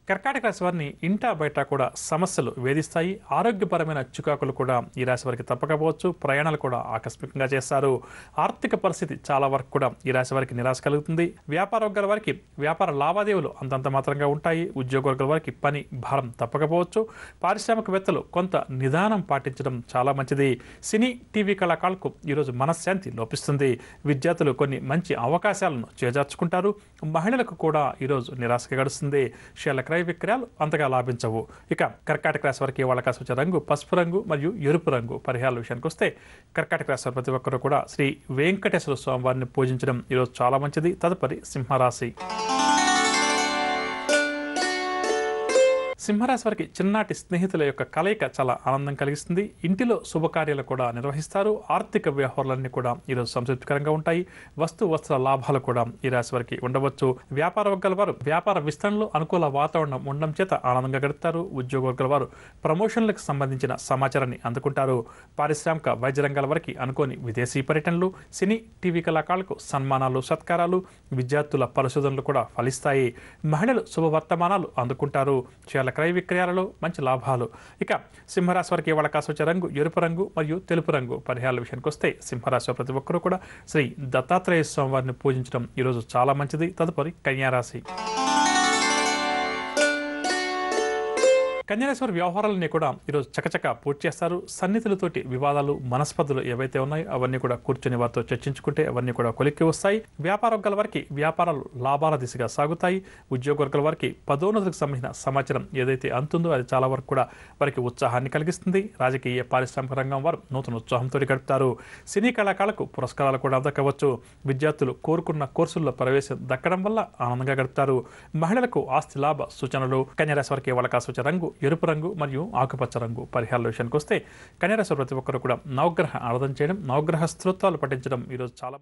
కర్కాటక రాశి వారిని ఇంటా బయట కూడా సమస్యలు వేధిస్తాయి. ఆరోగ్యపరమైన చికాకులు కూడా ఈ రాశి వారికి తప్పకపోవచ్చు. ప్రయాణాలు కూడా ఆకస్మికంగా చేస్తారు. ఆర్థిక పరిస్థితి చాలా వరకు కూడా ఈ రాశి వారికి నిరాశ కలుగుతుంది. వ్యాపార వర్గాల వారికి వ్యాపార లావాదేవీలు అంతంత మాత్రంగా ఉంటాయి. ఉద్యోగ వర్గాల వారికి పని భారం తప్పకపోవచ్చు. పారిశ్రామికవేత్తలు కొంత నిదానం పాటించడం చాలా మంచిది. సినీ టీవీ కళాకారులకు ఈరోజు మనశ్శాంతి లోపిస్తుంది. విద్యార్థులు కొన్ని మంచి అవకాశాలను చేజార్చుకుంటారు. మహిళలకు కూడా ఈరోజు నిరాశగా గడుస్తుంది. షేర్ల క్రయ విక్రయాలు అంతగా లాభించవు. ఇక కర్కాటక రాశి వారికి వాళ్ళ కాసి వచ్చే రంగు పసుపు రంగు మరియు ఎరుపు రంగు. పరిహారాల విషయానికి వస్తే కర్కాటక రాశి వారి ప్రతి ఒక్కరు కూడా శ్రీ వెంకటేశ్వర స్వామి వారిని పూజించడం ఈరోజు చాలా మంచిది. తదుపరి సింహరాశి. సింహరాశి వారికి చిన్ననాటి స్నేహితుల యొక్క కలయిక చాలా ఆనందం కలిగిస్తుంది. ఇంటిలో శుభకార్యాలు కూడా నిర్వహిస్తారు. ఆర్థిక వ్యవహారాలన్నీ కూడా ఈరోజు సంతృప్తికరంగా ఉంటాయి. వస్త్ర లాభాలు కూడా ఈ రాశి వారికి ఉండవచ్చు. వ్యాపార వర్గాల వారు వ్యాపార విస్తరణలో అనుకూల వాతావరణం ఉండడం చేత ఆనందంగా గడుపుతారు. ఉద్యోగ వర్గాల వారు ప్రమోషన్లకు సంబంధించిన సమాచారాన్ని అందుకుంటారు. పారిశ్రామిక వైద్య రంగాల వారికి అనుకోని విదేశీ పర్యటనలు, సినీ టీవీ కళాకారులకు సన్మానాలు సత్కారాలు, విద్యార్థుల పరిశోధనలు కూడా ఫలిస్తాయి. మహిళలు శుభవర్తమానాలు అందుకుంటారు. క్రయ విక్రయాలలో మంచి లాభాలు. ఇక సింహరాశి వారికి వాళ్ళ కాసి వచ్చే రంగు ఎరుపు రంగు మరియు తెలుపు రంగు. పరిహారాల విషయానికి వస్తే సింహరాశి ప్రతి ఒక్కరూ కూడా శ్రీ దత్తాత్రేయ స్వామి వారిని పూజించడం ఈరోజు చాలా మంచిది. తదుపరి కన్యారాశి. కన్యారాశి వారి వ్యవహారాలన్నీ కూడా ఈరోజు చకచక పూర్తి చేస్తారు. సన్నిధులతోటి వివాదాలు మనస్పర్ధలు ఏవైతే ఉన్నాయో అవన్నీ కూడా కూర్చొని వారితో చర్చించుకుంటే అవన్నీ కూడా కొలిక్కి వస్తాయి. వ్యాపార వర్గాల వారికి వ్యాపారాలు లాభాల దిశగా సాగుతాయి. ఉద్యోగ వర్గాల వారికి పదోన్నతికి సంబంధించిన సమాచారం ఏదైతే అందుతుందో అది చాలా వరకు కూడా వారికి ఉత్సాహాన్ని కలిగిస్తుంది. రాజకీయ పారిశ్రామిక రంగం వారు నూతన ఉత్సాహంతో గడుపుతారు. సినీ కళాకారులకు పురస్కారాలు కూడా దక్కవచ్చు. విద్యార్థులు కోరుకున్న కోర్సుల్లో ప్రవేశం దక్కడం వల్ల ఆనందంగా గడుపుతారు. మహిళలకు ఆస్తి లాభ సూచనలు. కన్యారాశి వారికి వాళ్ళ కాసి వచ్చే రంగు ఎరుపు రంగు మరియు ఆకుపచ్చ రంగు. పరిహారాల విషయానికి వస్తే కన్యారాశి ప్రతి ఒక్కరు కూడా నవగ్రహ ఆరాధన చేయడం, నవగ్రహ స్తోత్రాలు పఠించడం ఈరోజు చాలా